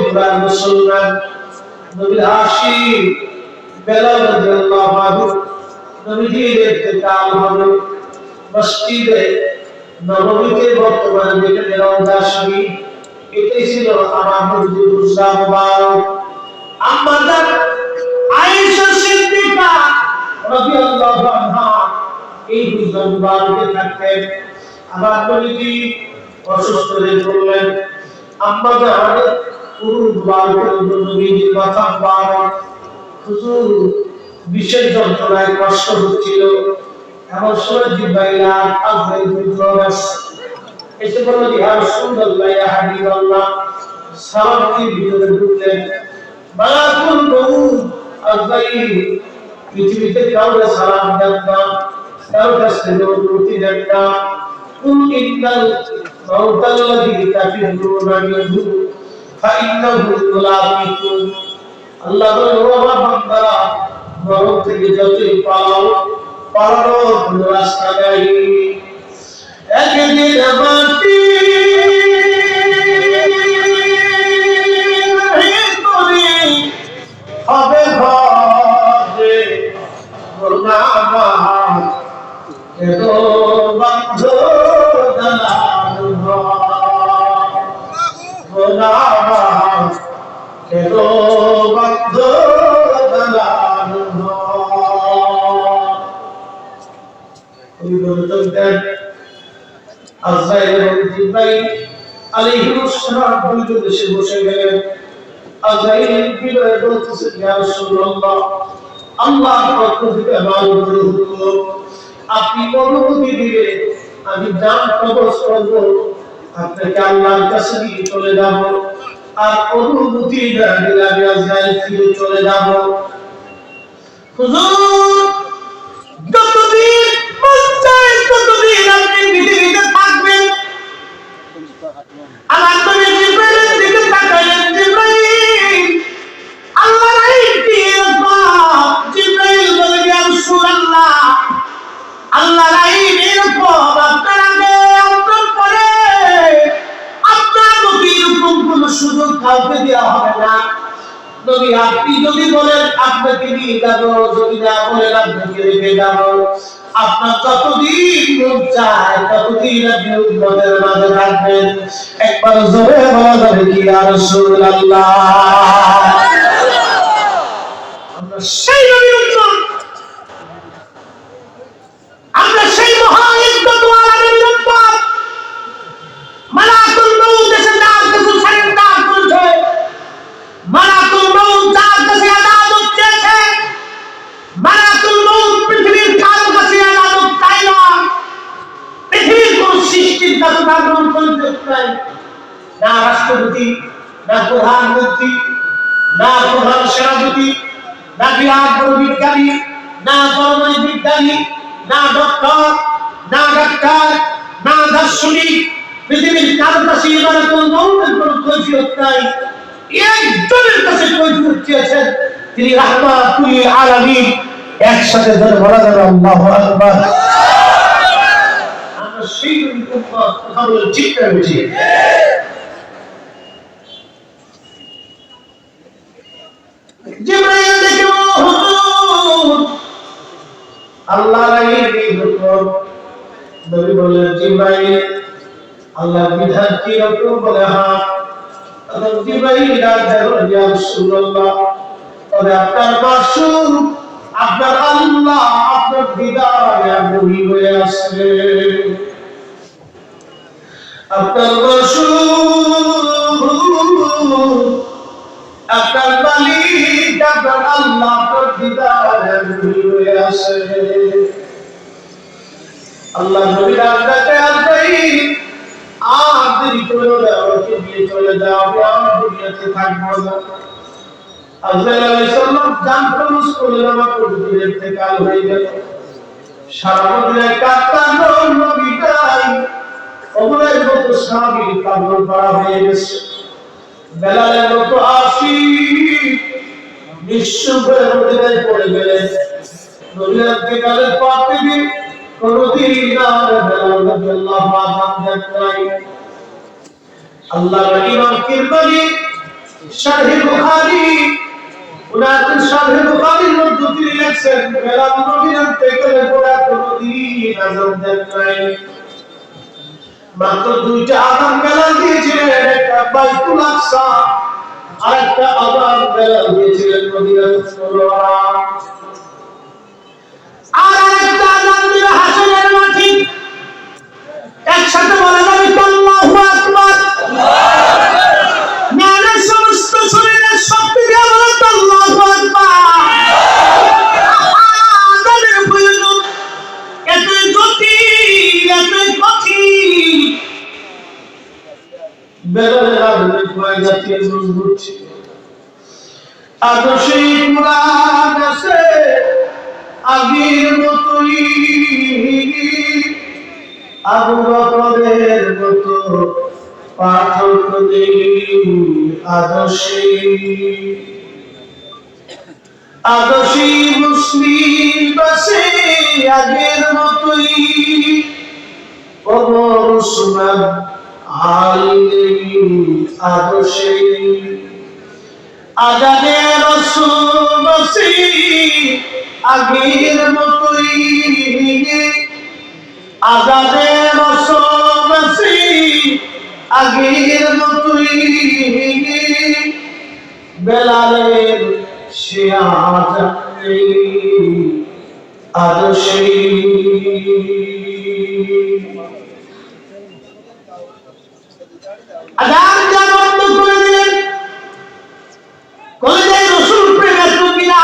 পুরান মুসলমান নবীর আশিক বেলাল রাদিয়াল্লাহু আনহু নবীজির ইন্তেকাল হবে মসজিদে নববীতে বর্তমানে যেখানে রওজা শরীফ এটাই ছিল আমার নবীর রওজা মুবারক। আম্মা জান আয়েশা সিদ্দিকা রাদিয়াল্লাহু আনহা এই রওজা মুবারকে থাকতেন। আমার নবীজি অসুস্থ হয়ে পড়লেন। আম্মা জান পুরো মুবারকের নবীজির মাথা মুবারক হুজুর বিশেষ যন্ত্রণায় কষ্ট হচ্ছিল। এমন সময় জিব্রাইল আজরাইল ফিরদৌস এসে বলল ইয়া রাসূলুল্লাহ ইয়া হাবিবাল্লাহ সালাতের ভিতরে ঢুকলেন। মালাকুল মউত আজরাইল পৃথিবীতে কাউকে সালাম দেন না, কারোর কাছে অনুমতি দেন না। কুল ইন্নাল মাউতাল্লাযী তাফিরুনা মিনহু ফাইন্নাহু মুলাকিকুম। আল্লাহ বলে ও আমার বান্দারা মরণ থেকে যতই পালাও পালানোর কোনো রাস্তা নাই। একদিন মাটি হবে ঘরে গোলাম কেন বন্ধ দালান গোলাম কেন বন্ধ দালান আজরাইল এবং জিবরাইল আলাইহিস সালাম দুইজন এসে বসে গেলেন। আজরাইল বিনয়ে বলতেছে ইয়া রাসূলুল্লাহ আল্লাহর পক্ষ থেকে আমার উপরে হুকুম, আপনি অনুমতি দিলে আমি জান কবজ করব, আপনাকে আল্লাহর কাছে নিয়ে চলে যাব। আর অনুমতি না দিলে আমি আজরাইল ফিরে চলে যাব। হুজুর যতদিন পর্যন্ত ততদিন আপনি পৃথিবীতে থাকবেন। আমার নবী জিবরাইলের দিকে তাকালেন। জিবরাইল আল্লাহর আইনটি এরকম। জিবরাইল বলে ইয়া রাসূলুল্লাহ আল্লাহর আইন এরকম, আপনার আগে আপনার পরে আপনার নবী এরকম কোনো সুযোগ কাউকে দেওয়া হবে না। নবী আপনি যদি বলেন আপনাকে নিয়ে যাব, যদি না বলেন আপনাকে রেখে যাব। আপনার যতদিন মন চায় ততদিন আপনি উম্মতের মাঝে থাকবেন। একবার জোরে বলা যাবে কি ইয়া রাসূলুল্লাহ। আমরা সেই নবীর উম্মত, আমরা সেই মহান ইজ্জতওয়ালা নবীর উম্মত। মালাকুল মউত এসে তার কাছে সারেন্ডার করেছে। মালাকুল মউত তার কাছে আদালত চেয়েছে। মালাকুল মউত পৃথিবীর কারো কাছে আদালত চায় না। পৃথিবীর কোন সৃষ্টির কাছে আদালত করতে চায় না। রাষ্ট্রপতি, না প্রধানমন্ত্রী, না প্রধান সেনাপতি, না বিরাট বড় বিজ্ঞানী, না জনময় বিজ্ঞানী, না ডক্টর, না ডাক্তার, না দার্শনিক, পৃথিবীর কারো কাছে মালাকুল মউতের কোনো কৈফিয়ত নাই। একজনের কাছে কৈফিয়ত চেয়েছেন, তিনি রাহমাতুল আলামিন। একসাথে ধরে বলা যাবে আল্লাহু আকবার। আমরা সেই নবীর উম্মত, কথা বলে চিৎকার করছি। জিবরাইল দেখে হুজুর আল্লাহর আইন হুকুম। নবী বললেন জিবরাইল আল্লাহর বিধান কি রকম? বলে হ্যাঁ। তখন জিবরাইল ডাকলেন ইয়া রাসূলুল্লাহ তবে আপনার মাসুক, আপনার আল্লাহ আপনার দিদারে আগ্রহী হয়ে আসবে। আপনার মাসুক, আপনার মালিক, আপনার আল্লাহ আপনার দিদারে আগ্রহী হয়ে আসবে। আল্লাহ নবীর আজ্ঞাতে আজরাইল আর দেরি করো না, আমাকে নিয়ে চলে যাও, আমি আর দুনিয়াতে থাকবো না। আজরাইল আলাইহিস সালাম জান প্রবেশ করলেন, আমার পরিবার ইন্তেকাল হয়ে গেল। সারা মদিনায় কাঁদতাম নবীটাই ওমরের মতো স্বামী পাগল করা হয়ে গেছে। বেলালের মতো আশিক নিঃস্ব হয়ে মদিনায় পড়ে গেলেন। নবীর ইন্তেকালের পর থেকে কোনদিন আর বেলাল রাদিয়াল্লাহু আনহু নাই। আল্লাহর ইমাম কিরমানি শারহে বুখারী উনার শারহে বুখারীর মধ্যে তিনি লিখছেন বেলাল নবীর থেকে গোটা কোনদিন আযান দেন নাই মাত্র দুইটা আযান বেলাল দিয়েছিলেন একটা বাইতুল আকসা আর একটা আযান বেলাল দিয়েছিলেন মদিনাতুল মুনাওয়ারা আর একটা আযান দিল হাসরের মাঠে একসাথে বলা যাবে আল্লাহু আকবার নানা সমস্ত শরীরের শক্তি দিয়ে বলেন আল্লাহু আকবার আযানের প্রয়োজন এতই জটিল এতই কঠিন বেলালের আযানের প্রয়োজন মজবুত ছিল আর সেই কুরআন আছে আগের মতই আবু বকরের মতো পাঠক নেই আদর্শী মুসলিম বাসে আগের মতই ওমর উসমান আলী আদর্শী আজানে রাসূল বাসে আগের মতই আজানে রাসূল বাসে আগের মতই বেলালের সে আজান আদর্শী আজান যা বন্ধ করে দিলেন কলেজে রাসূল প্রেমে তুমিলা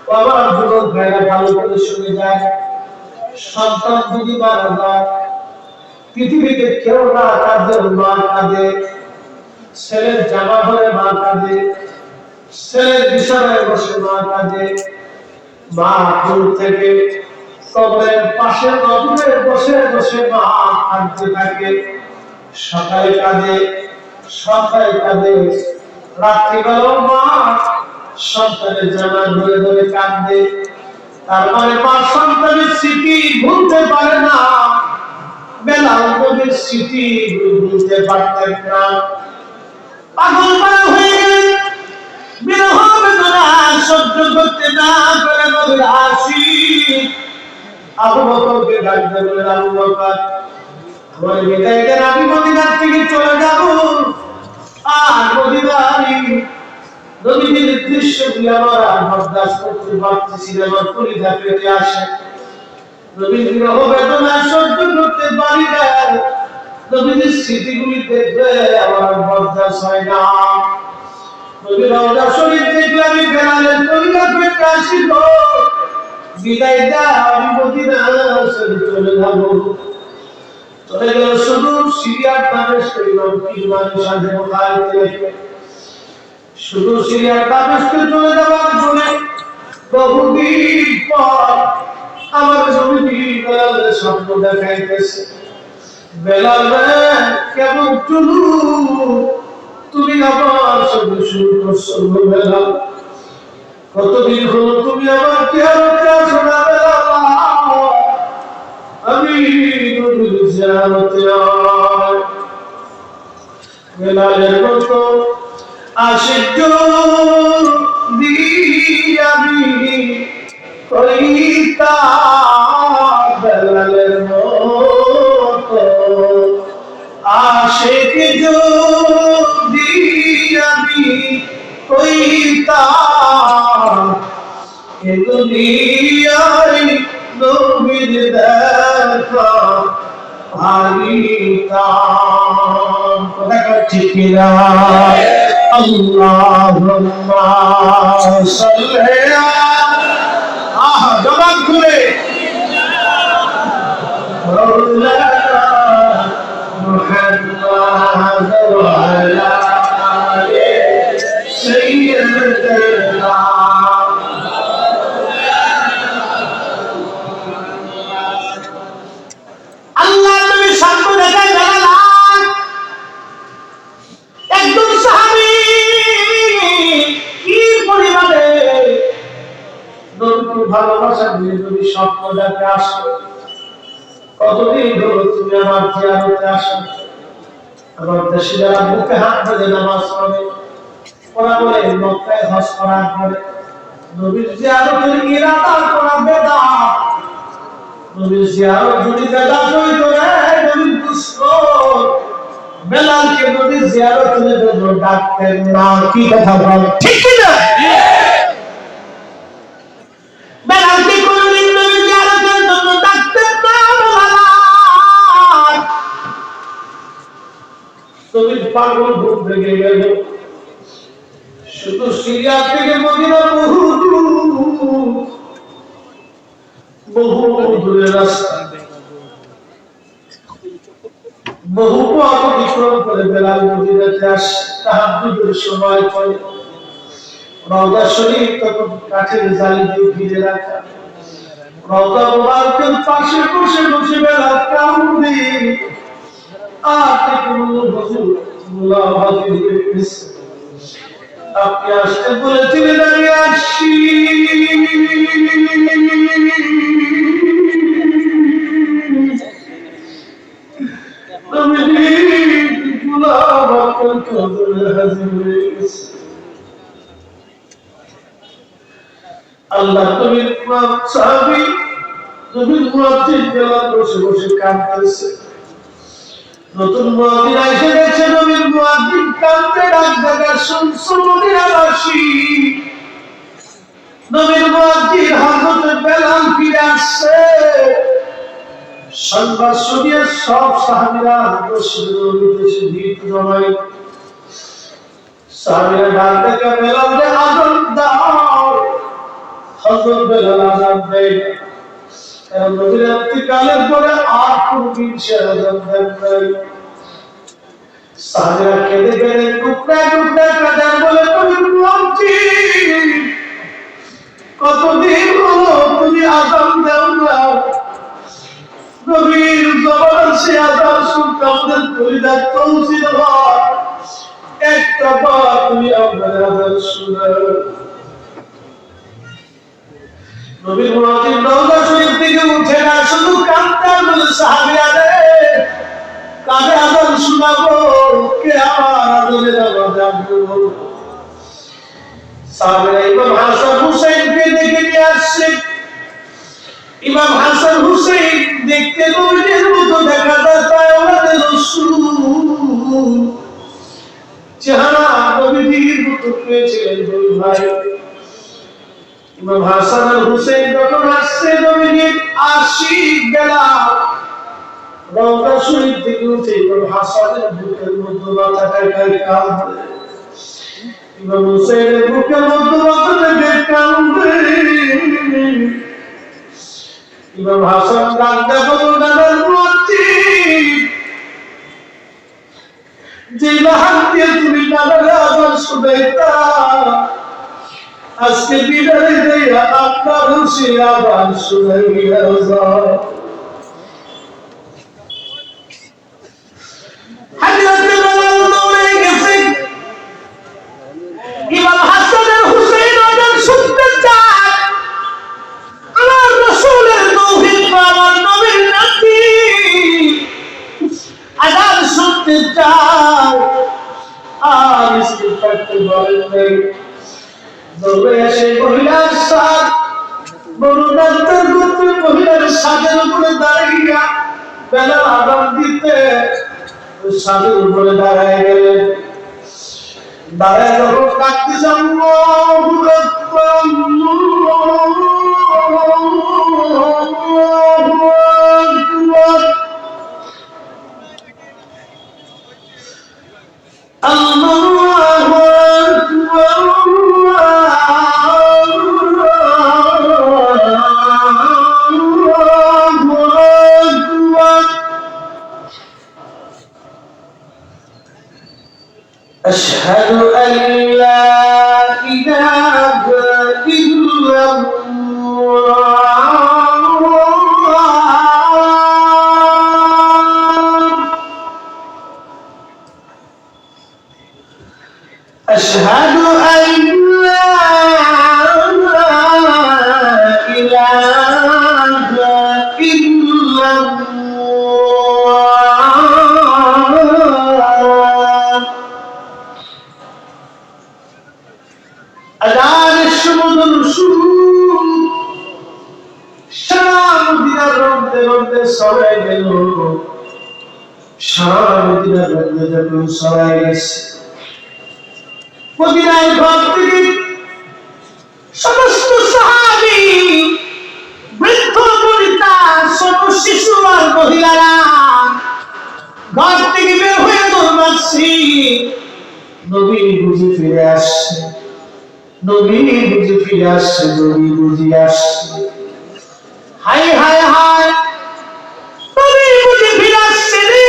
বাবার যুবক ভাইরা ভালো করে শুনে যায় সন্তান যদি মারা যায় পৃথিবীতে কেউ না কাঁদে মা কাঁদে ছেলের জামা ধরে মা কাঁদে ছেলের বিছানায় বসে মা কাঁদে মা দূর থেকে কবরের পাশে নদীতে বসে বসে মা কাঁদতে থাকে সকালে কাঁদে সন্ধ্যায় কাঁদে রাত্রিবেলাও মা সন্তানের জামা ধরে ধরে কাঁদে তার মানে মা সন্তানের স্মৃতি ভুলতে পারে না বেলাল নবীর স্মৃতি ভুলতে পারতেন না পাগল পারা হয়ে গেলেন বিরহ বেদনা সহ্য করতে না পারে নবীর আশিক আবু বকরকে ডাকতে বললেন আবু বকর আমার বিদায় দেন আমি মদিনার থেকে চলে যাব আর মদিনারই নবীর দৃশ্যগুলি আমার আর বরদাস্ত করতে পারতেছি না আমার কলিজা পেটে আসে নবীর বিরহ বেদনা সহ্য করতে পারি না নবীর স্মৃতিগুলি দেখলে আমার বরদাস্ত হয় না নবীর রওজা শরীফ দেখলে আমি বেলালের কলিজা পেটে আসিব বিদায় দাও আমি মদিনা শরীফ চলে যাব চলে গেল শুধু সিরিয়ার দামেস্ক ইমাম ইমানের সাথে বুখারীতে শুধু সিরিয়ার দামেস্কে চলে যাওয়ার জন্য বহুদিন পর আমার জমিটি বেলালের স্বপ্ন দেখাইতেছে বেলাল কেমন চলু তুমি আমার সঙ্গে শুরু করছো বেলাল কতদিন হলো তুমি আমার জিয়ারতে আসো না বেলাল আমি নবীর জিয়ারতে আই বেলালের মতো আশিক আমি কইতা বেলালের মতো আশিক যদি আমি কইতা এ দুনিয়ায় নবীর দেখা পাইতাম কথা ঠিক না আল্লাহুম্মা সাল্লি আলা জবান খুলে মাওলানা মুহাম্মদ ওয়া আলা আলি সাইয়্যিদিনা আল্লাহ নবী সামনে দেখা গেলেন একদম সাহাবী কি পরিমাণে নবীকে ভালোবাসা দিয়ে নবী স্বপ্ন দেখে আসে কতদিন হলো তুমি আমার জিয়ারতে আসো আমার দেশে যারা বুকে হাত ধরে নামাজ পড়ে ওরা বলে মক্কায় হজ করার পরে নবীর জিয়ারতের ইরাদা করা বেদাত। নবীর জিয়ারত যদি বেদাত হইতো রে নবীর দুশমন বেলালকে নবীর জিয়ারতের জন্য ডাকতেন না। কি কথা বল ঠিক কি না? বেলালকে কোনদিন নবীর জিয়ারতের জন্য ডাকতেন না। নবীর পাগল ভূত ভেঙে গেল। শুধু সিরিয়া থেকে মদিনা বহু দূরের রাস্তা, বহু পথ অতিক্রম করে বেলাল মদিনাতে আসে। তাহাজ্জুদের সময় পড়ে রওজা শরীফ তখন কাঠের জালি দিয়ে ঘিরে রাখা। রওজা মুবারকের পাশে বসে বসে বেলাল কাঁদে। আর দেখুন হুজুর মুলাহাতি হয়ে গেছে। আপনি আসতে বলেছিলেন আমি আসি। আল্লাহ নবীর সাহাবী নবীর মুয়াজ্জিন বেলাল বসে বসে কাঁদতেছে। নতুন মুয়াজ্জিন এসে দেখছে নবীর মুয়াজ্জিন কাঁদতে ডাক ডাকা শুনছো মদিনাবাসী। নবীর মুয়াজ্জিন হযরত বেলাল ফিরে আসছে। সংবাদ শুনিয়ে সব সাহাবীরা মসজিদের উদ্দেশ্যে ভিড় জমায়। সাহাবীরা ডাক ডাকা বেলালকে আযান দাও। হযরত বেলাল আযান দেয়। কারণ নবীর ইন্তিকালের পরে আর কোনদিন সে আযান দেন নাই। সাহাবীরা কেঁদে কেঁদে টুকরা টুকরা কাঁদেন বলে নবীর মুয়াজ্জিন কতদিন হলো তুমি আযান দাও না। নবীর জবান সে আযান শুনতে আমাদের কলিজা তৌসিল হয়। একটা বার তুমি আমাদের আযান শোনাও। নবীর মুয়াজ্জিন রওজা শরীফ থেকে উঠে না শুধু কাঁদতে বলে সাহাবীরা রে কাকে আযান শোনাবো কে আমার আযানের আযান করবো। সাহাবীরা ইমাম হাসান হুসাইনকে ডেকে নিয়ে আসছে। ইমাম হাসান হুসাইন দেখতে নবীর মতো দেখা যায় তাই ওনাদের রাসূল চেহারা নবীর মতো পেয়েছিলেন দুই ভাই। ইমাম হাসান আর হুসাইন যখন আসছে নবীর আশিক বেলাল রওজা শরীফ থেকে উঠে ইমাম হাসানের বুকের মধ্যে মাথাটা কাঁদে। ইমাম হুসাইনের বুকের মধ্যে মাথাটা কাঁদে। ইমাম হাসান কাঁদতে বলল দাদার মুয়াজ্জিন যে লাহান দিয়ে তুমি দাদার আযান শুনাইতা আজকে বিদায় দিয়া আপনার সে আযান শুনাইয়া যাও। হযরত বেলাল দৌড়ে গেছে। ইমাম হাসান আর হুসাইন আযান শুনতে চায়। আল্লাহর রাসূলের তৌহিদ আমার নবীর নাতি আযান শুনতে চায়। আর ইস্তিগফার বলেন নাই। দৌড়ে এসে মহিলার সাথ বড় ডাক্তার করতে মহিলার সাথের উপরে দাঁড়িয়ে বেলাল আযান দিতে সাথের উপরে দাঁড়ায় গেলেন। দাঁড়ায় যখন কাঁদতে যান আল্লাহু আকবার আল্লাহু أشهد أن لا إله إلا الله أشهد أن لا إله إلا الله আজানের সুমধুর সুর সারা মদিনার রোদে রোদে ছড়াই গেল। সারা মদিনার রোদে যখন ছড়াই গেছে, মদিনার ঘর থেকে সমস্ত সাহাবী, বৃদ্ধ বনিতা, ছোট শিশু আর মহিলারা ঘর থেকে বের হয়ে দৌড়াচ্ছি। নবী বুঝি ফিরে আসছে, নবী বুঝি ফিরে আসছে, নবী বুঝি আসছে। হায় হায় হায়, নবী বুঝি ফিরে আসছে রে,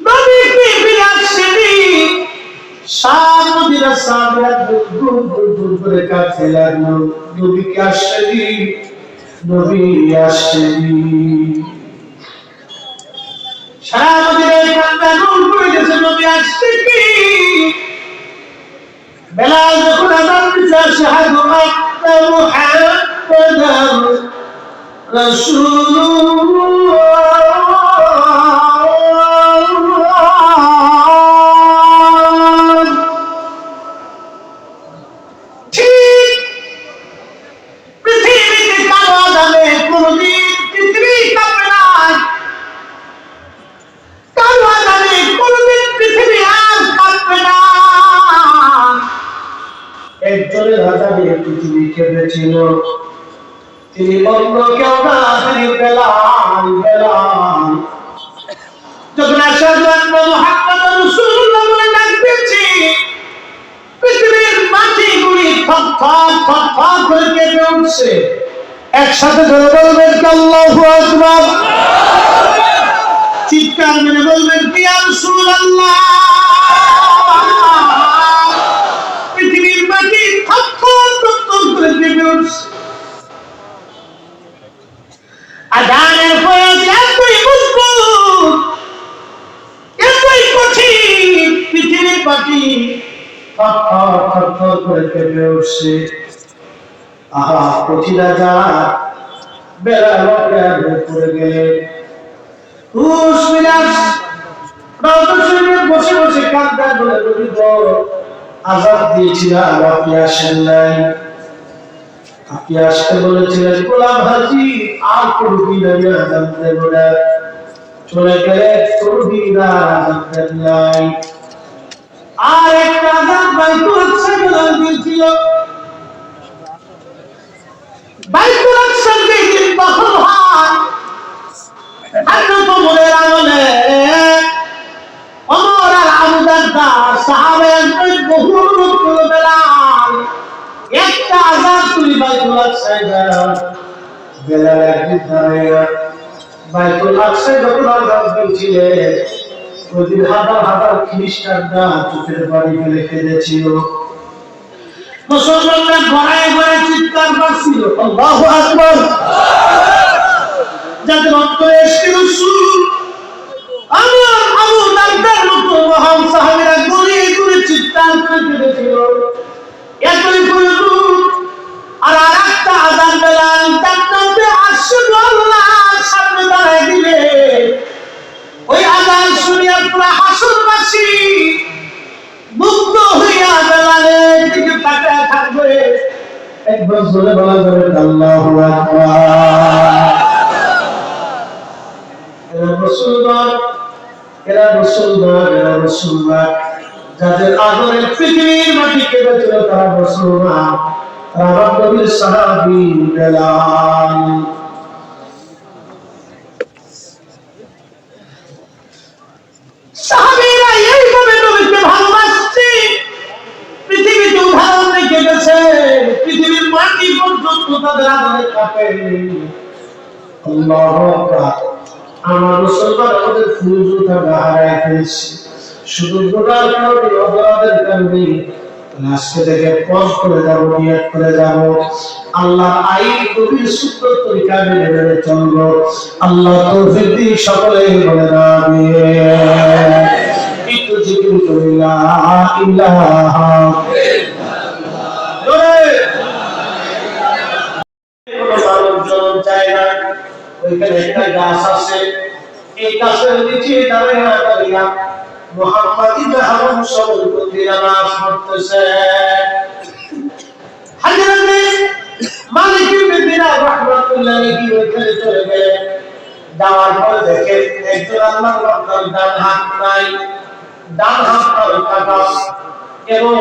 নবী কি ফিরে আসছে রে। সামদিরা সামরা দূর দূর করে কাছে লাগলো, নবী কি আসছে রে, নবী আসছে রে। সারা মদিনায় কান্না রোল করে গেছে, নবী আসছে কি। বেলাল যখন আযান দিতে আশহাদু আন্না মুহাম্মাদার রাসূলুল্লাহ, ঠিক পৃথিবীতে কারো আযানে কোনদিন পৃথিবী কাঁপে না, কারো আযানে কোনদিন পৃথিবী আর কাঁপবে না। একজনের আযানে পৃথিবী কেঁপেছিল, তিনি অন্য কেউ না, তিনি বেলাল। বেলাল যখন আশহাদু আন্না মুহাম্মাদার রাসূলুল্লাহ বলে ডাক দিয়েছি, পৃথিবীর মাটিগুলি থর থর থর থর করে কেঁপে উঠছে। একসাথে ধরে বলবেন কি আল্লাহু আকবার, চিৎকার মেরে বলবেন কি ইয়া রাসূলুল্লাহ। পৃথিবীর মাটি থর থর থর থর করে কেঁপে উঠছে। আযানের ফয়েজ এতই মজবুত, এতই কঠিন, পৃথিবীর মাটি থর থর থর থর করে কেঁপে উঠছে। আহা, কঠিন আযান, বেলাল পড়ে গেলেন। হুশ মিলাস রওজা শরীফে বসে বসে কাঁদতেন, বলে নবী তো আযান দিয়েছিলাম, আপনি আসেন নাই। আপনি আসতে বলেছিলেন গোলাম হাজী, আর কোনদিন আমি আযান দেব না। চলে গেলে কোনদিন আযান দেন নাই। আর একটা আযান বাইতুল আকসা বেলাল দিয়েছিল, বাইতুল আকসা দিন দখল হয়। হযরত ওমরের আমলে ওমর আর আবু দারদা সাহাবায়ে বহু লোক বলে বেলাল একটা আযান তুই বাইতুল আকসায় যাও। বেলাল একদিন দাঁড়াইয়া বাইতুল আকসায় যখন আযান দিয়েছিলেন, ওইদিন হাজার হাজার খ্রিস্টানরা চোখের পানি ফেলে কেঁদেছিল। মুসলমানরা ঘরে ঘরে চিৎকার করছিল আল্লাহু আকবার, যাদের অন্তরে এসেছিল সুর। আমার আবু দারদার মতো মহান সাহাবীরা গড়িয়ে গড়িয়ে চিৎকার করে কেঁদেছিল। এতই পরিণত। আর আরেকটা আযান বেলাল জান্নাতে আশহাদু আল্লাহ সামনে দাঁড়ায় দিলে, ওই আযান শুনিয়া পুরা হাসরবাসী মুগ্ধ হইয়া বেলালের দিকে তাকায় থাকবে। একবার জোরে বলা যাবে আল্লাহু আকবার। এরা মুসলমান, এরা মুসলমান, এরা মুসলমান। যাদের আদরে পৃথিবীর মাটি কেঁপেছিল তারা মুসলমান, তারা নবীর সাহাবী বেলাল। সাহাবীরা এইভাবে নবীকে ভালোবাসছে, পৃথিবীতে উদাহরণ রেখে গেছে, পৃথিবীর মাটি পর্যন্ত তাদের আদরে কাঁপে। আল্লাহু আকবার। আমার মুসলমান আমাদের ফুলজুতা হারায় ফেলছি, শুধু গোটার কারণে, অপরাধের কারণে। আজকে থেকে পথ করে যাবো, নিয়ত করে যাবো, আল্লাহ আইন নবীর সূত্র তরিকা মেনে মেনে চলবো। আল্লাহ তৌফিক দিক সকলে বলে আমিন। একটু জিকির করি লা ইলাহা ইল্লাল্লাহ। চায় না, ওইখানে একটা গাছ আছে, এই গাছের নিচে দাঁড়িয়ে মুহাম্মদ ইবনে হারুন সবার প্রতি নামাজ পড়তেছে। হযরত মালিক ইবনে দিনার রাহমাতুল্লাহি আলাইহি ওইখানে চলে গেলেন। যাওয়ার পর দেখেন একজন আল্লাহর বান্দার ডান হাত নাই, ডান হাত কাটা, এবং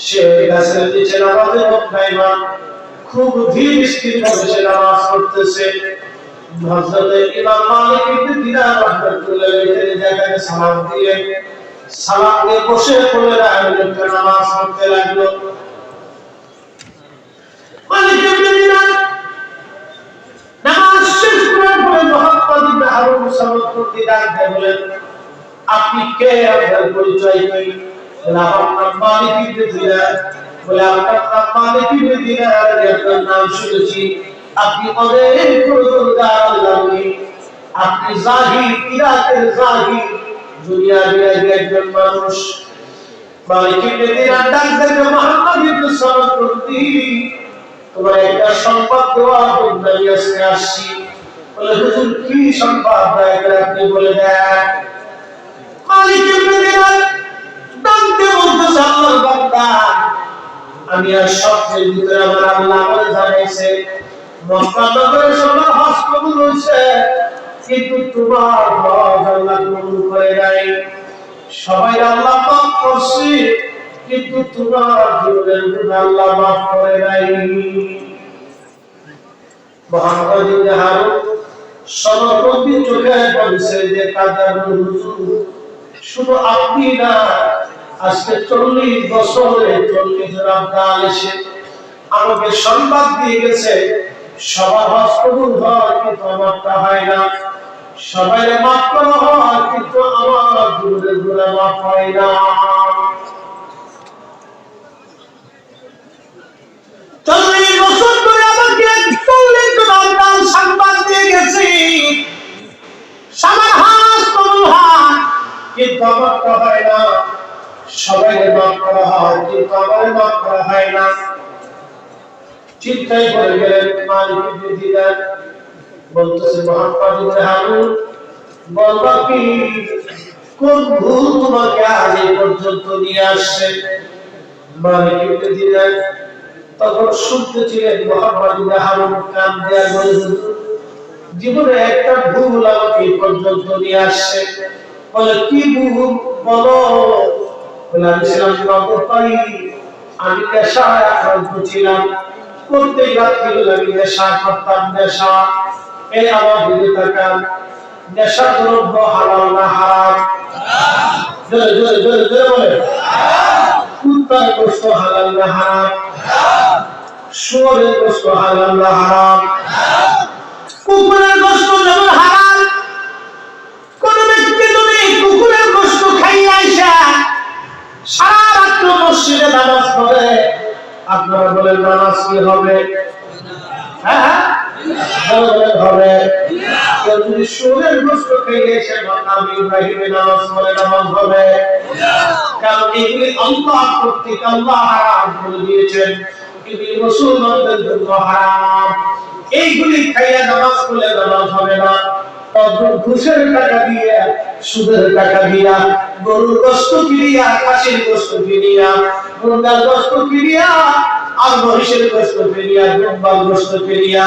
সে গাছের নিচে নামাজে বসাইবা খুব ধীর স্থির ভাবে সে নামাজ পড়তেছে। হযরত ইমাম মালিক ইবনে দিনার রাহমাতুল্লাহি আলাইহি জায়গায় সালাম দিয়ে বসে পড়ে নামাজ পড়তে লাগলো। মালিক ইবনে দিনার নামাজ শেষ করার পরে মুহাম্মদ ইবনে হারুন সবার প্রতি ডাক দিয়ে বলেন, আপনি কে? আপনার পরিচয় কি? আমার নাম মালিক ইবনে দিনার। বলে, আপনার নাম মালিক ইবনে দিনার, আপনার নাম শুনেছি, আপনি অনেক পরোপকার আল্লাহর, আপনি জাহিদ, ইরাকের জাহিদ, দুনিয়ার একজন মানুষ। মালিক ইবনে দিনার ডাক দিয়ে মুহাম্মদ ইবনে সবার প্রতি তোমার একটা সংবাদ দেওয়ার জন্য আমি আজকে আসছি। বলে, হুজুর কি সংবাদ আপনি বলে দেন। মালিক ইবনে দিনার ডাকতে বলতেছে, আল্লাহর বান্দা, আমি আর সবচেয়ে ভিতরে আমার আল্লাহ আমাকে জানাইছে মক্কা নগরে সবার হজ কবুল হয়েছে, কিন্তু তোমার হজ আল্লাহ কবুল করে নাই। সবাই আল্লাহ পাক করছে, কিন্তু তোমার জীবনের গুনাহ আল্লাহ মাফ করে নাই। মুহাম্মদ ইবনে হারুন সর্বপ্রতি চোখে পড়ছে যে কাদার হুজুর, শুধু আপনি না, আজকে 40 বছরে 40 জন আব্দাল এসে আমাকে সংবাদ দিয়ে গেছে সবার হজ কবুল হয়, কিন্তু আমারটা হয় না। সবাই মাফ করা হয়, কিন্তু আমার জীবনের গুনাহ মাফ হয় না। 40 বছর ধরে আমাকে 40 জন আব্দাল সংবাদ দিয়ে গেছে সবার হজ কবুল হয়, কিন্তু আমারটা হয় না। সবাই মাফ করা হয়, কিন্তু আমার মাফ করা হয় না। চিন্তায় পড়ে গেলেন মালিক ইবনে দিনার। বলতেছে, মুহাম্মদ ইবনে হারুন, বলবা কি কোন ভুল তোমাকে আজ এই পর্যন্ত নিয়ে আসছে? মালিক ইবনে দিনার তখন শুনতেছিলেন মুহাম্মদ ইবনে হারুন কান দেয়া বলে, জীবনে একটা ভুল আমাকে এই পর্যন্ত নিয়ে আসছে। বলে, কি ভুল বলো? বলে, আমি ছিলাম নগরপাড়ি, আমি নেশায় আক্রান্ত ছিলাম, প্রত্যেক রাত্রি আমি নেশা করতাম। নেশা, এই আমার দিকে তাকান, নেশা দ্রব্য হালাল না হারাম? জোরে জোরে জোরে জোরে বলে। কুত্তার গোশত হালাল না হারাম? শুয়োরের গোশত হালাল না হারাম? কুকুরের গোশত যেমন হালাল, কোন ব্যক্তি যদি কুকুরের গোশত খাইয়া আইসা সারা রাত মসজিদে নামাজ পড়ে, আপনারা বলেন নামাজ কি হবে? হ্যাঁ হ্যাঁ হবে। কেউ যদি শুয়োরের গোশত খেয়ে এসে মাকাম ইব্রাহিমে নামাজ পড়ে, নামাজ হবে? কারণ এগুলি আল্লাহ কর্তৃক আল্লাহ হারাম করে দিয়েছেন, এগুলি মুসলমানদের জন্য হারাম। এইগুলি খাইয়া নামাজ পড়লে নামাজ হবে না। ঘুষের টাকা দিয়ে, সুদের টাকা দিয়া, গরুর গোশত কিনিয়া, খাসির গোশত কিনিয়া, মুরগার গোশত কিনিয়া, আর মহিষের গোশত কিনিয়া, দুম্বার গোশত কিনিয়া,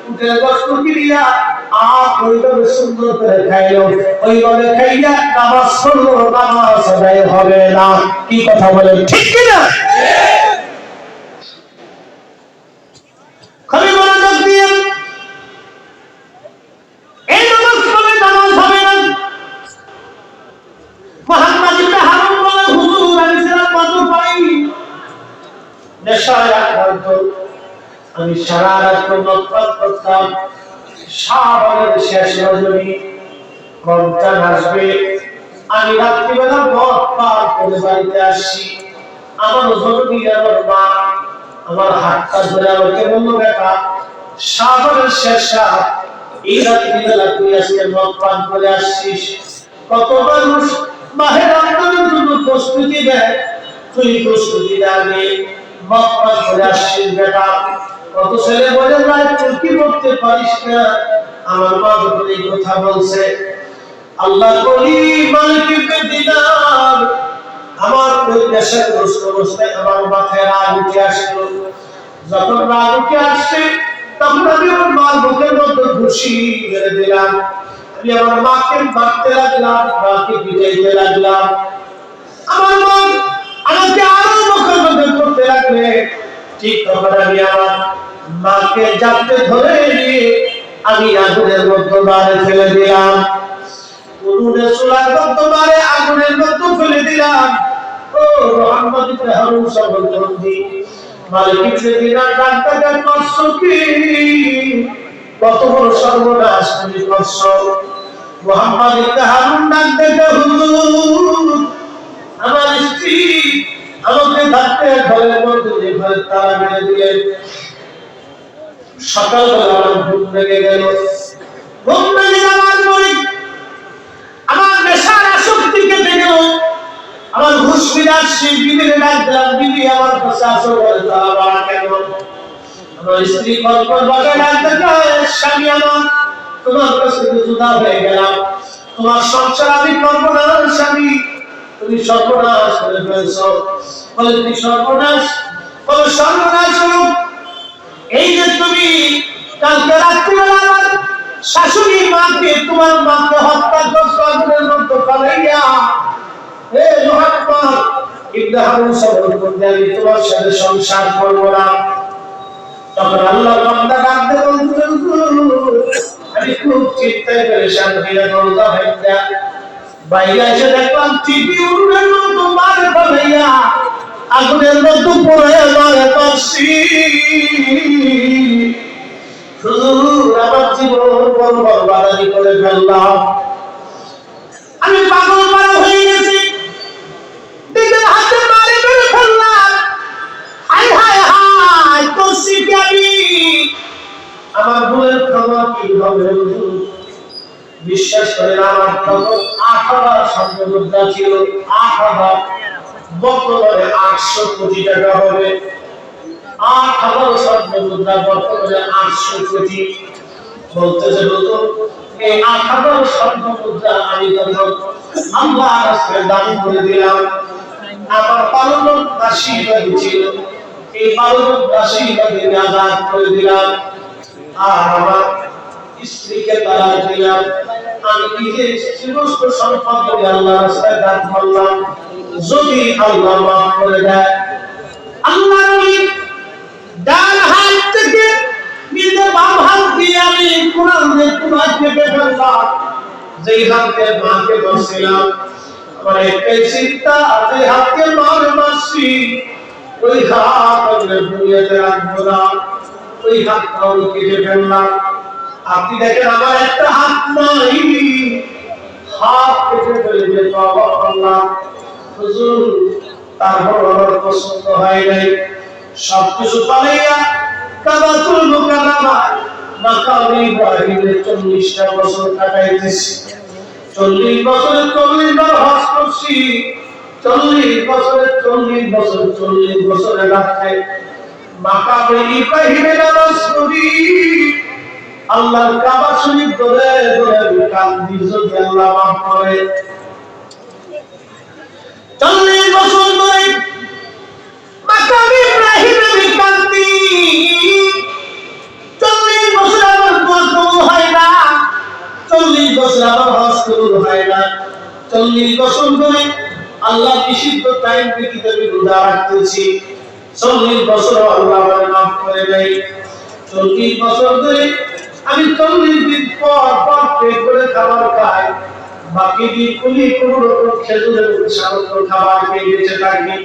উটের গোশত কিনিয়া, আর ওইভাবে সুন্দর করে খাইলো, ওইভাবে খাইয়া নামাজ পড়লো, নামাজ আদায় হবে না। কি কথা বলেন, ঠিক কিনা? খুবই মনোযোগ দিয়ে এই নামাজ পড়লে নামাজ হবে না। মুহাম্মদ ইবনে হারুন বলে, হুজুর আমি ছিলাম নগরপাড়ি, নেশায় আক্রান্ত, আমি সারা রাত নফল করতাম। শাবানের শেষ রজনী রমজান আসবে, আমি রাত্রিবেলা মদ পান করে বাড়িতে আসছি। আমার জননী, আমার মা আমার হাতটা ধরে আমাকে বলল, বেটা, শাবানের শেষ রাত, এই রাত্রিবেলা তুই আজকে মদ পান করে আসছিস। কত মানুষ মাহে রমজানের জন্য প্রস্তুতি দেয়, তুই প্রস্তুতি দেয়নি, মদ পান করে আসছিস। বেটা, কত ছেলে বলে ভাই তুই কি করতে পারিস না। আমার মা যখন এই কথা বলছে, আল্লাহ বলি মালিক ইবনে দিনার আমার ওই নেশাগ্রস্ত অবস্থায় আমার মাথায় রাগ উঠে আসলো। যখন রাগ উঠে আসছে তখন আমি আমার মার মুখের মধ্যে ঘুষি মেরে দিলাম। আমি আমার মাকে মারতে লাগলাম, মাকে পিটাইতে লাগলাম। আমার মা আমাকে আরো মুখের মধ্যে করতে লাগলে। ঠিক তখন আমি আমার মাকে জাপটে ধরে নিয়ে আমি আগুনের মধ্যে মারে ফেলে দিলাম। উনুনে চুলার মধ্যে মারে আগুনের মধ্যে ফেলে দিলাম। ও মুহাম্মদ ইবনে হারুন সাল্লাল্লাহু মালিক ইবনে দিনার ডাক্তার করছো কি? কত বড় সর্বনাশ তুমি করছো। মুহাম্মদ ইবনে হারুন ডাক্তার হুজুর আমার স্ত্রী আমাকে ডাক্তার ঘরের মধ্যে ঘরে তালা মেরে দিলেন। সকালবেলা আমার ঘুম ভেঙে গেল। ঘুম ভেঙে যাওয়ার পরে আমার নেশার আসক্তি কেটে গেল। আমার হুঁশ ফিরে আসছে। বিবির ডাক দিলাম, বিবি আমার কাছে আসো, বলে তালা মারা কেন? আমার স্ত্রী কল্পন বাসায় ডাক দেখে, স্বামী আমার তোমার কাছে জুদা হয়ে গেলাম। তোমার সংসার আমি করবো না স্বামী, তুমি সর্বনাশ করে ফেলছো। বলে তুমি সর্বনাশ? বলে সর্বনাশ হলো এই যে তুমি কালকে রাত্রিবেলা আমার শাশুড়ি মাকে, তোমার মাকে হত্যা করছো আগুনের মধ্যে ফেলাইয়া। হে মুহাম্মদ ইবনে হারুন সাল্লাল্লাহু আলাইহি আমি তোমার সাথে সংসার করব না। তখন আল্লাহর বান্দা ডাকতে বলতেন, আমি খুব চিন্তায় পেরেশান হয়ে দরজা ভাঙা বাইরে এসে দেখলাম টিভি উড়ে তোমার ফেলাইয়া আগুনের মধ্যে পড়ে মারে পারছি। হুজুর আমার জীবন বরবাদি করে ফেললাম। আমি পাগল পারা হয়ে গেছি। দিদির হাতে মারে মেরে ফেললাম। হায় হায় হায় করছি কি আমি? আমার ভুলের ক্ষমা কি হবে? বিশ্বাস করেন আমার তখন 8,000 স্বর্ণমুদ্রা ছিল। 8,000 বর্তমানে 800 কোটি টাকা হবে। 8,000 স্বর্ণমুদ্রা বর্তমানে 800 কোটি। বলতেছে নতুন এই 8,000 স্বর্ণমুদ্রা আমি যখন আল্লাহর রাস্তায় দান করে দিলাম, আমার পালক আশীর্বাদ ছিল, এই পালক আশীর্বাদ আজাদ করে দিলাম। আর আমার স্ত্রীকে তালাক দিলাম। আমি নিজে সমস্ত সম্পদ আল্লাহর রাস্তায় দান করলাম। যদি আল্লাহ মাফ করে দেয়, আল্লাহর ওলি ডান হাত থেকে নিজের বাম হাত দিয়ে আমি কোরআনের কুরআন চেপে ফেললাম। যেই হাতে মাকে ধরছিলাম আমার একটাই চিন্তা, যে হাতে মারে মারছি ওই হাত আমি দুনিয়াতে রাখবো না। ওই হাতটাও কেটে ফেললাম। আপনি দেখেন আমার একটা হাত নাই, হাত কেটে ফেলে তওবা করলাম। হুজুর তারপর আমার পছন্দ হয় নাই। সবকিছু পালাইয়া কাবাতুল মুকাররমায় মাকামে ইব্রাহিমে 40টা বছর কাটাইতেছি। 40 বছরে 40 বার হজ করছি। 40 বছরে 40 বছরে রাতে মাকামে ইব্রাহিমে নামাজ পড়ি। আল্লাহর কাবা শরীফ ধরে ধরে আমি কান্দি, যদি আল্লাহ মাফ করে। 40 বছর ধরে মাকামে ইব্রাহিমে আমি কান্দি। 40 বছর আমার দোয়া কবুল হয় না। 40 বছর আমার হজ কবুল হয় না। 40 বছর ধরে আল্লাহ নিষিদ্ধ টাইম ব্যতীত আমি রোজা রাখতেছি। 40 বছর আল্লাহ আমাকে মাফ করে নাই। 40 বছর ধরে আমি 40 দিন পর পর পেট করে খাবার খাই। বাকি দিনগুলি কোন রকম খেজুরের সামর্থ্য খাবার খেয়ে বেঁচে থাকি।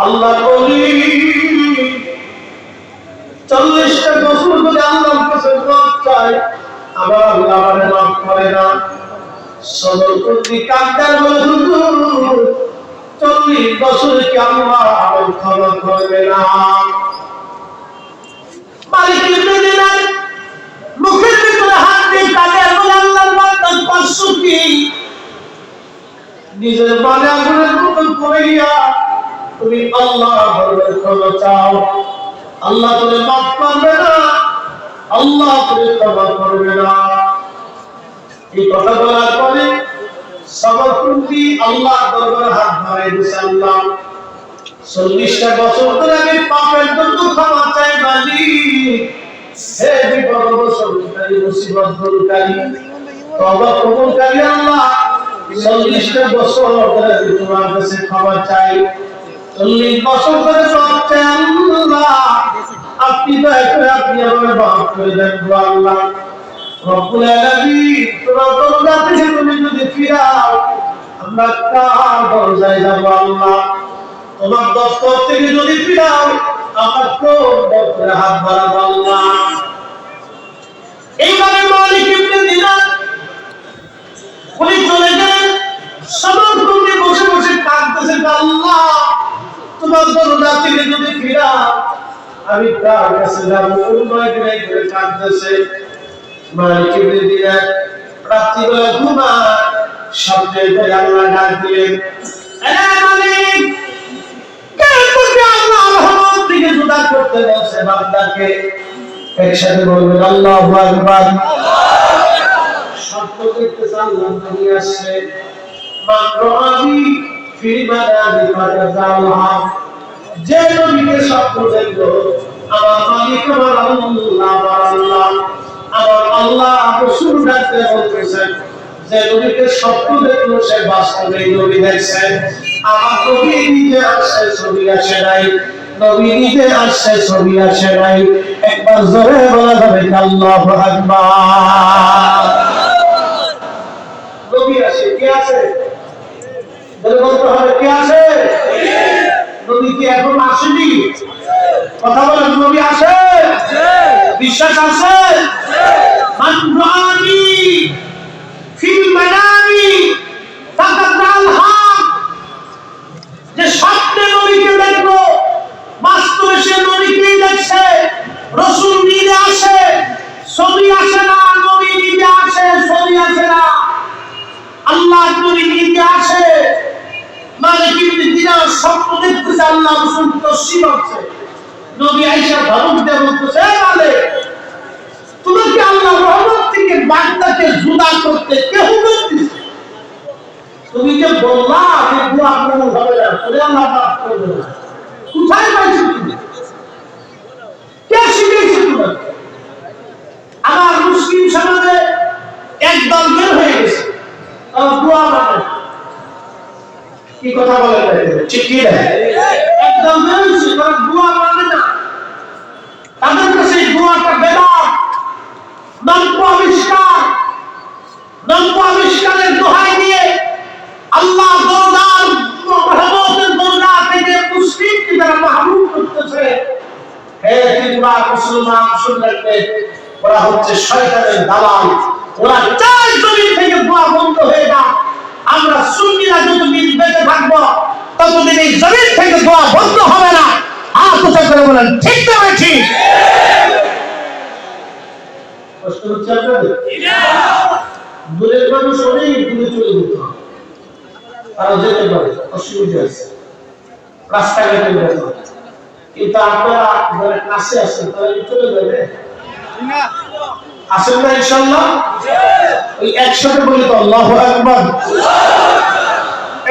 আল্লাহ বলি 40টা বছর ধরে আল্লাহর কাছে মাফ চাই, আমার আল্লাহ আমাকে মাফ করে না। সদর করতে কাঁদার বলে হুজুর 40 বছর কি আল্লাহ আমাকে ক্ষমা করবে না? মালিক ইবনে দিনার মুখের ভিতরে হাত দিয়ে কাঁদার বলে আল্লাহর বান্দা করছো কি? নিজের মানে আগুনের মতন পড়িয়া তুমি আল্লাহর ক্ষমা চাও। আল্লাহ তোরে মাফ করবে না, আল্লাহ তোরে ক্ষমা করবে না। এই কথা বলার পরে সমর্পণটি আল্লাহ দরবারে হাত ধরে দিয়েছে। আল্লাহ 40টা বছর ধরে আমি পাপের জন্য ক্ষমা চাই মালিক, হে বিপদগ্রস্তকারী মুসিবত দূরকারী তওবা কবুলকারী আল্লাহ, 40টা বছর ধরে আমি তোমার কাছে ক্ষমা চাই, 40 বছর ধরে সব চাই আল্লাহ, আপনি দয়া করে আপনি আমাকে মাফ করে দেন গো আল্লাহ। রব্বুল আলামিন তোমার দরজা থেকে তুমি যদি ফিরাও আমরা কার দরজায় যাব আল্লাহ, তোমার দস্তর থেকে যদি ফিরাও আমরা কোন দরজায় হাত বাড়াবো আল্লাহ। এইভাবে মালিক ইবনে দিনার উনি চলে গেলেন, সমর্পণে বসে বসে কাঁদতেছেন, আল্লাহ তোমার দরজা থেকে যদি ফিরাও আমি কার কাছে যাব, উন্নয় করে কাঁদতেছে। মালিক ইবনে দিনার রাত্রিবেলা ঘুমায়, স্বপ্নে আল্লাহ ডাক দিলেন, এ মালিক কেন তুমি আল্লাহর রহমত থেকে জুদা করতে বলছে বান্দাকে? একসাথে বলবেন আল্লাহু আকবার। স্বপ্ন দেখতেছে আল্লাহ নবী আসছে, মাকরাবি ফি মানামি ফাতাজাল্লাহ, যে নবীকে স্বপ্ন দেখলো আমার মালিক আমার আল্লাহ আমার আল্লাহ রাসূল ডাকতে বলতেছেন, যে নবীকে স্বপ্ন দেখলো সে বাস্তবে নবী দেখছেন। আমার নবী নিজে আসছে, ছবি আসে নাই, নবী নিজে আসছে, ছবি আসে নাই। একবার জোরে বলা যাবে আল্লাহু আকবার। নবী আসে, কে আছে? বলে বলতে হবে কে আছে? নবী কি এখন আসেনি? কথা বলেন, নবী আসে? বিশ্বাস আছে? মান রাআনি ফিল মানামি ফাতাজাল্লাহ, যে স্বপ্নে নবীকে দেখলো বাস্তবে সে নবীকেই দেখছে। রাসূল নিজে আসে, ছবি আসে না, নবী নিজে আসে, ছবি আসে না, আল্লাহ নবী নিজে আসে। মালিক ইবনে দিনার স্বপ্ন দেখতেছে, আল্লাহ রাসূল তসবিহ করছে, নবী আয়েশা ধমক দিয়ে বলতেছে, মালিক তোমাকে আল্লাহর রহমত থেকে বান্দাকে জুদা করতে কে হুকুম দিয়েছে? তুমি যে বললা যে দোয়া কবুল হবে না, তোরে আল্লাহ মাফ করবে না, কোথায় পাইছো তুমি? কে শিখিয়েছে তোমাকে? আমার মুসলিম সমাজে একদল বের হয়ে গেছে, তারা দোয়া মানে কি কথা বলে ঠিক কি না? একদল বের হয়েছে, তারা দোয়া মানে না, তাদের কাছে দোয়াটা বেদাত, নব্য আবিষ্কারের দোহাই দিয়ে আল্লাহ দরদার রহমতের দরজা থেকে মুসলিমকে যারা মাহরুম করতেছে, হে তোমরা মুসলমান শুনে রাখবে, ওরা হচ্ছে শয়তানের দালাল। ওরা চায় জমিন থেকে দোয়া বন্ধ হয়ে যাক, আমরা সুন্নিরা যতদিন বেঁচে থাকবো ততদিন এই জমিন থেকে দোয়া বন্ধ হবে না। হাত উঁচু করে বলেন ঠিক না ঠিক? কষ্ট হচ্ছে আপনাদের? দূরের মানুষ অনেক দূরে চলে যেতে হবে, তারা যেতে পারে, অসুবিধা আছে, রাস্তাঘাটে যেতে হবে, কিন্তু আপনারা যারা কাছে আসেন তারা চলে যাবে আসেন না ইনশাআল্লাহ? ওই একসাথে বলি তো আল্লাহু আকবার।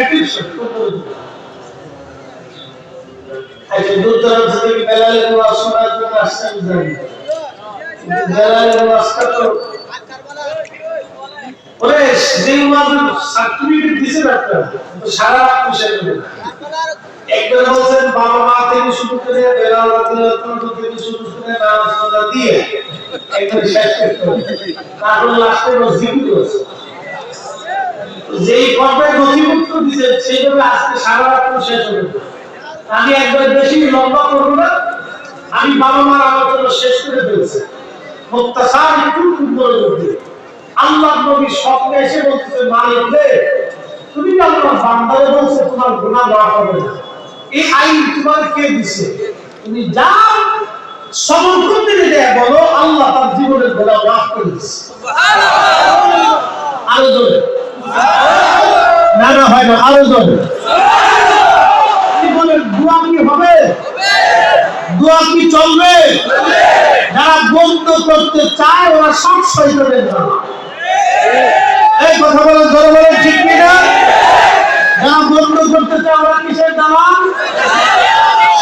একই সাথে আচ্ছা, দূর দূরান্ত থেকে বেলালের ওয়াজ শোনার জন্য আসছেন, জানি বেলালের ওয়াজটা তো ওরে যে ওয়াজের সার্টিফিকেট দিছে একটা সারা রাত বসে গেল। একজন বলছেন বাবা মা থেকে শুরু করে বেলাল রাদিয়াল্লাহু থেকে শুরু করে নামাজ দিয়ে একদম শেষ করতে হবে, তারপর লাস্টে নসিবুত হচ্ছে। যেই পর্যায়ে নসিবুত দিছে সেইভাবে আজকে সারা রাত শেষ হবে। আমি একবার বেশি লম্বা করব না, আমি বাবা মার আলোচনা শেষ করে ফেলছি, মুক্তাসার একটু করে বলতে। আল্লাহ নবী স্বপ্নে এসে বলতেছে, মালিক রে তুমি কি আমার বান্দারে বলছো তোমার গুনাহ মাফ হবে না, এই আইন তোমার কে দিছে? তুমি যাও সমর্থন দিয়ে দেয়া বলো আল্লাহ তার জীবনের গুনাহ মাফ করে দিয়েছে। সুবহানাল্লাহ। আরো জোরে না না হয় না, আরো জোরে। জীবনের দোয়া কি হবে? দোয়া কি চলবে? যারা বন্ধ করতে চায় ওরা সব শয়তানের দ্বারা। এই কথা বলেন, জোরে বলেন, ঠিক কিনা? যারা বন্ধ করতে চায় আমরা কিসের দালাল?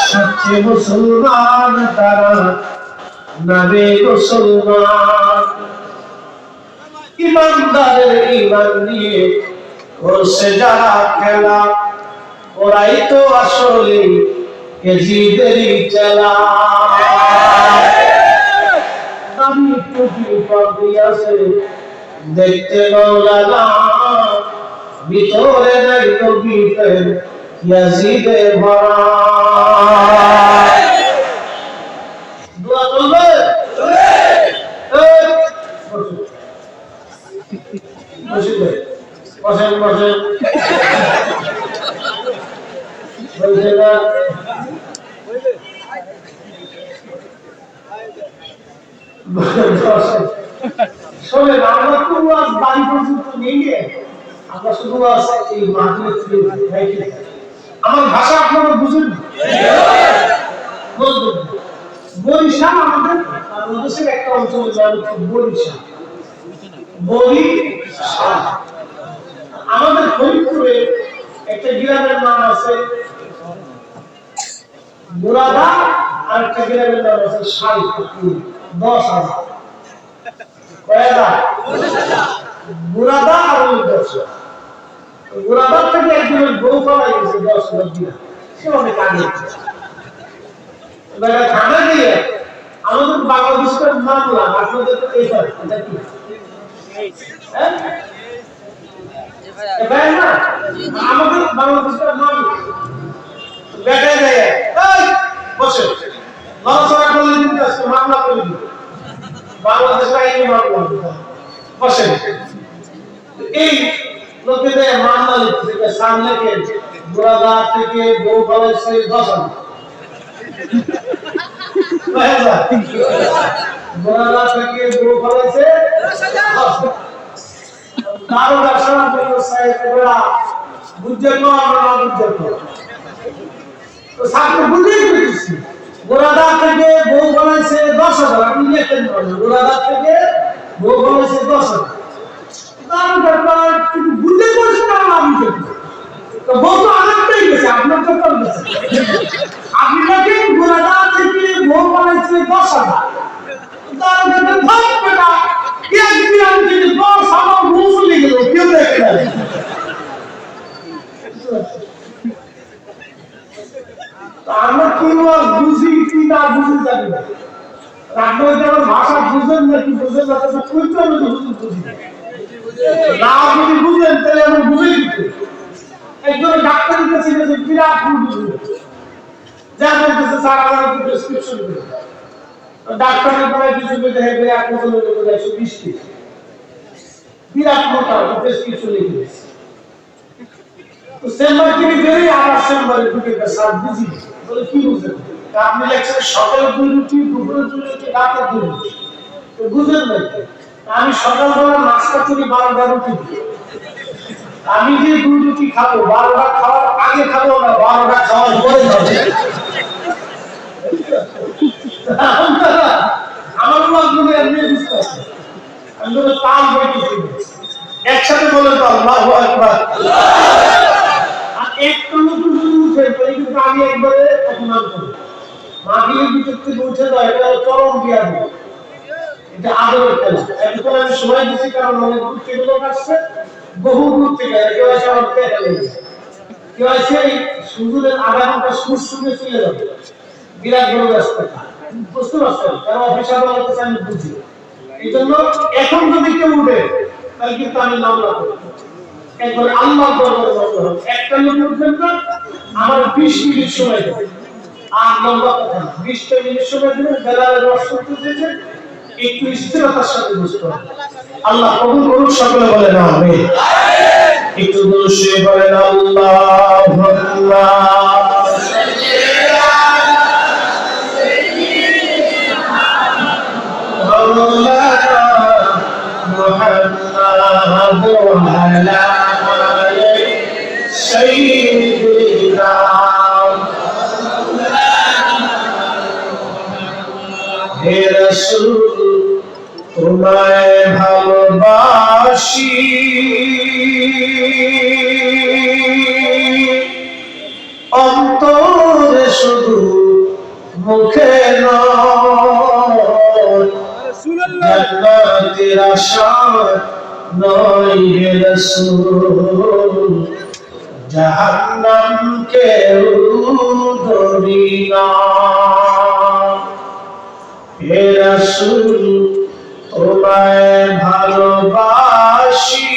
সচ্চে মুসলমান তারা, নামে মুসলমান, ইমানদারের ইমান নিয়ে করছে যারা খেলা, ওরাই তো আসলে এজিদেরই চেলা। দামি টুপি পরতে আছে দেখতে মৌলানা, ভিতরে নাই নবীদের ইয়াজিদে ভরা। দোয়া চলবে? বসেন বসেন শোনেন, আমরা তো বাড়ি পর্যন্ত নিয়ে আমরা শুধু এই মাহফিলে আমার ভাষা আপনারা বুঝেন। বরিশাল আমাদের বাংলাদেশের একটা অঞ্চলের নাম হচ্ছে বরিশাল। বরিশাল আমাদের ফরিদপুরে একটা গ্রামের নাম আছে মুরাদা, আর একটা গ্রামের নাম আছে শালপুর। 10,000 কয়টা? মুরাদা আর 10,000। মুরাদার থেকে একজনের বউ পাওয়া গেছে 10,000 দিনা, সে অনেক আগে। এবার থানা দিয়ে আমাদের বাংলাদেশের মামলা, আপনাদের তো এই এটা কি আমাদের বাংলাদেশের মামলা বেটায় দেয় বসে নড়াচড়া করলে কিন্তু আজকে মামলা করে দিবে বাংলাদেশের আইনি মামলা। বসে এই লোকেদের মামলা লিখতে সামনে কে বুড়াদা থেকে বউ পালাইছে 10,000, বুড়াদা থেকে বউ পালাইছে 10,000। তারও ব্যবসা বুঝতে আমরা না বুঝতে তো ছাত্র বুঝেই পেরেছি। গোড়াদা থেকে বউ বানাইছে 10,000, আপনি লিখতেন গোড়াদা থেকে বউ বানাইছে 10,000। তার ব্যাপার কিন্তু বুঝতে পারছি না আমি তো বউ তো আনারটাই গেছে, আপনার তো কম গেছে। আপনি দেখেন গোড়াদা থেকে বউ বানাইছে 10,000, তার ব্যাপার ভাব বেটা একদিন আমি যদি 10,000 বউ চলে গেল কেউ দেখে না। আমরা কি বুঝি কি না বুঝি জানি না, আপনার যেমন ভাষা বুঝেন নাকি বুঝেন না তা কইতে হবে তো বুঝি না। যদি বুঝেন তাহলে আমি বুঝে দিতে একজন ডাক্তারের কাছে গেছে বিরাট ভুল বুঝলো, যা বলতেছে স্যার আমার একটু প্রেসক্রিপশন দিন। ডাক্তারের পরে কিছু বলতে হয় বিরাট ওজন 120 কেজি, বিরাট মোটা প্রেসক্রিপশন লিখে দিয়েছে। তো চেম্বার থেকে বেরিয়ে আবার চেম্বারে ঢুকে স্যার বুঝি বলে কি বুঝলেন? আপনি লেখছেন সকালে 2 রুটি, দুপুরে 2 রুটি, রাতে 2 রুটি, তো বুঝলেন না? আমি সকালবেলা নাস্তা করি 12টা রুটি, আমি যে 2 রুটি খাবো 12টা খাওয়ার আগে খাবো না, 12টা খাওয়ার পরে খাবো। আমার মাধ্যমে এমনি বুঝতে পারছি, আমি তো তাল বইতেছি একসাথে বলে তো আল্লাহু আকবার। একটা নতুন উঠে কিন্তু আমি একবারে অপমান করি, মাটির ভিতর থেকে উঠে যায়, এটা চরম দিয়া দেয়, এটা আদরের খেলা। এখন আমি সময় দিচ্ছি কারণ অনেক দূর থেকে লোক আসছে, বহু দূর থেকে কেউ এসে আমার পেটে লেগেছে, কেউ এসে এই সুন্দরের আধা ঘন্টা সুর শুনে চলে যাবে, বিরাট বড় ব্যস্ততা। বুঝতে পারছেন? কারণ অফিসার বলতেছে আমি বুঝি, এই জন্য এখন যদি কেউ উঠে তাহলে কিন্তু আমি মামলা করি, একবার আল্লাহ দরবারে মামলা হবে। একটা লোক উঠবেন না, আমার 20 মিনিট সময় দেবে, আর লম্বা কথা না, 20টা মিনিট সময় দেবেন, বেলালের রস করতে দিয়েছে, একটু স্থিরতার সাথে বুঝতে হবে। আল্লাহ কবুল করুন, সকলে বলেন আমিন। একটু দোষে বলেন আল্লাহু আকবার। হে রাসূল তোমায় ভালোবাসি ভালোবাসি অন্তরে শুধু মুখে নয় জান্নাতের আশা নয় হে রাসূল জাহান্নাম কেউ ধরি না হে রাসূল তোমায় ভালোবাসি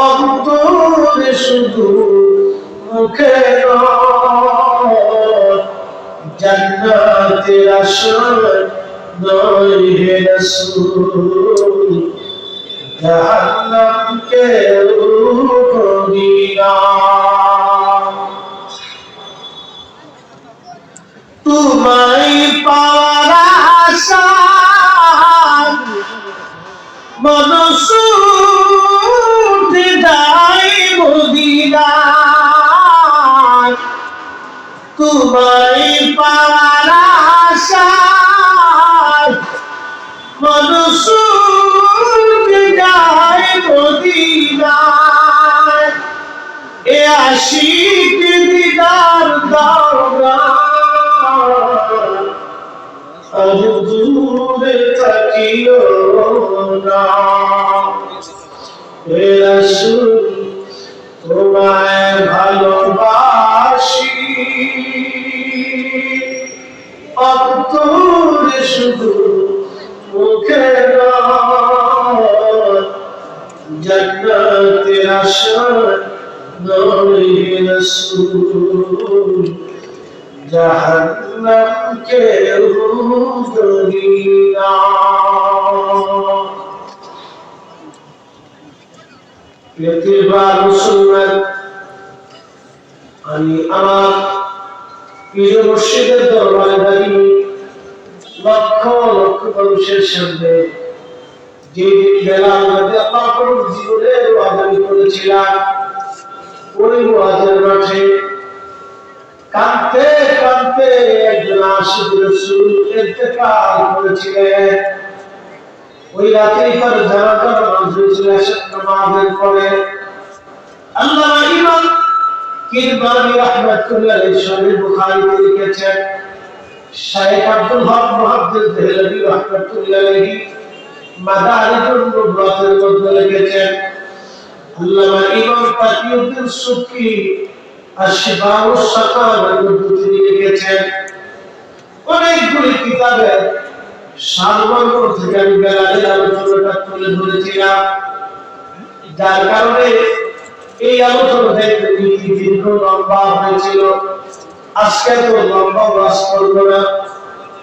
অন্তরে শুধু মুখে নয় জান্নাতের আশা নয় হে রাসূল জাহান্নাম কেউ ধরি না তোমায় পাওয়ার আশায় মনসুতে যাই মদিনায় তোমায় পাওয়ার আশায় মনসুতে যাই মদিনায় এ আশিক দিদার দাও না আজ দূরে থাকিও না হে রাসূল তোমায় ভালোবাসি অন্তরে শুধু মুখে নয় জান্নাতের আশা নয় হে রাসূল জাহান্নাম কেউ ধরি না আমি আমার প্রিয় মুর্শিদের দরবারে দাঁড়িয়ে লক্ষ লক্ষ মানুষের সামনে যে বেলা আমাদের আল্লাহ জীবনের ওয়াদানি করেছিলাম ওই ওয়াদের মাঠে কাঁদতে কাঁদতে একজন আশিক রাসূল ইন্তেকাল করেছিলেন ওই রাতে তার জানাজার নামাজ হয়েছিল নামাজের পরে আল্লামা ইমাম কিরমানি রাহমাতুল্লাহ আলাইহি সহিহ বুখারীতে লিখেছেন শাইখ আব্দুল হক মুহাদ্দিস দেহলভী রাহমাতুল্লাহ আলাইহি মাদারিজুন নুবুওয়াতের মধ্যে লিখেছেন আল্লামা ইমাম তাকিউদ্দিন সুবকি আশফাউস সাকামের মধ্যে তিনি লিখেছেন অনেকগুলি কিতাবে সারমর্ম থেকে আমি বেলালের আলোচনাটা তুলে ধরেছিলাম যার কারণে এই আলোচনা দেখতে দীর্ঘ লম্বা হয়েছিল আজকে তো লম্বা ওয়াজ করব না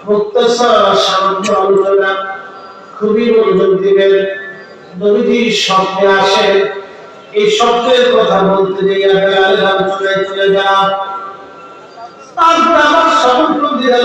মুক্তসর সামান্য আলোচনা খুবই মনোযোগ দিবেন নবীজি স্বপ্নে আসেন এই শব্দের কথা বলতে গিয়ে বেলালের আলোচনায় চলে যান তারপর আমার সকল বন্ধুরা